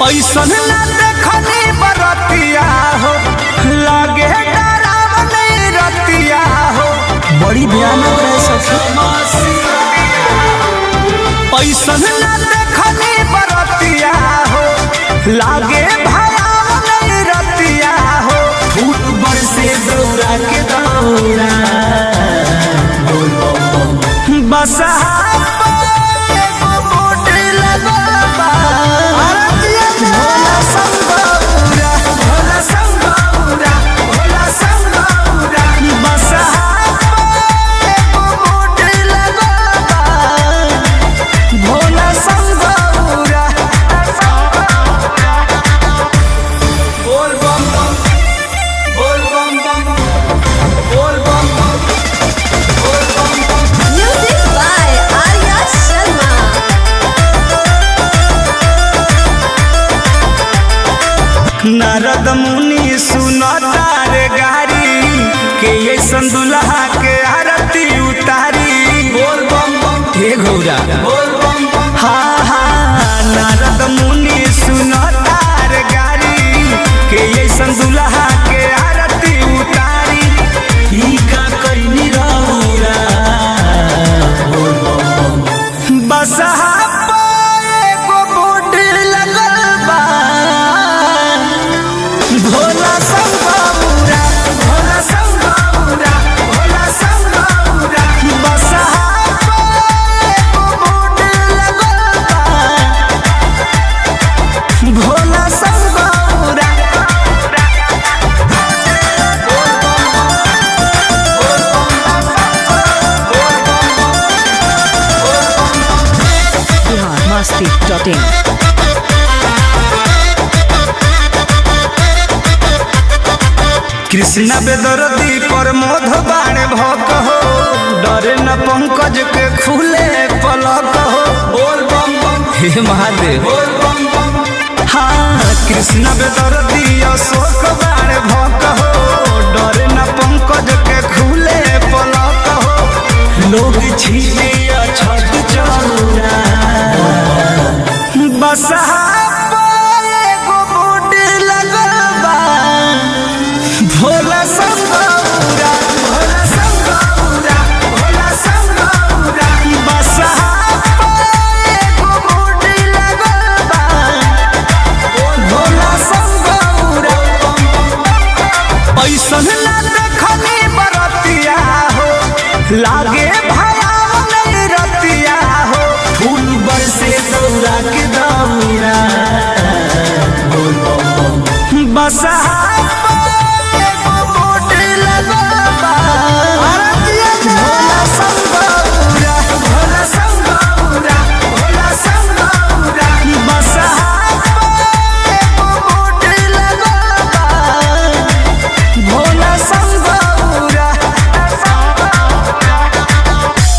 ऐसन ना देखनी बरतिया हो, लागे डरावनी रतिया हो, बड़ी भयानक है सखी। ऐसन ना देखनी बरतिया हो, लागे भयानक रतिया हो, फूट बरसे दौरा के दौरा बसा नारद मुनि सुनता रे गारी के ऐसन दुल्हा के आरती उतारी। बोल बम बम हे गौरा बोल बम बम। हाँ हाँ नारद मुनि सुनता रे गारी के ऐसन दुल्हा के आरती उतारी। ई का कइनी रौरा बोल बम बम। बसहा कृष्ण बेदर्दी पर मोध बाणे भक हो, डरे न पंकज के खुले पलक हो। बोल बम बम हे महादेव बोल बम बम। हाँ कृष्ण बेदर्दी अशोक बाणे भक हो, डरे न पंकज के खुले पलक हो। लोग छीने छठ चौरा बसहा भोला संगौरा भोला संगौरा भोला संगौरा बसहा एगो बूढ़ी लगलबा भोला संगौरा। ऐसन ना देखनी बरतिया हो, लागे भयानक रतिया हो, फूल बरसे दौरा के दौरा बसहा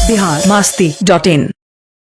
biharmasti.in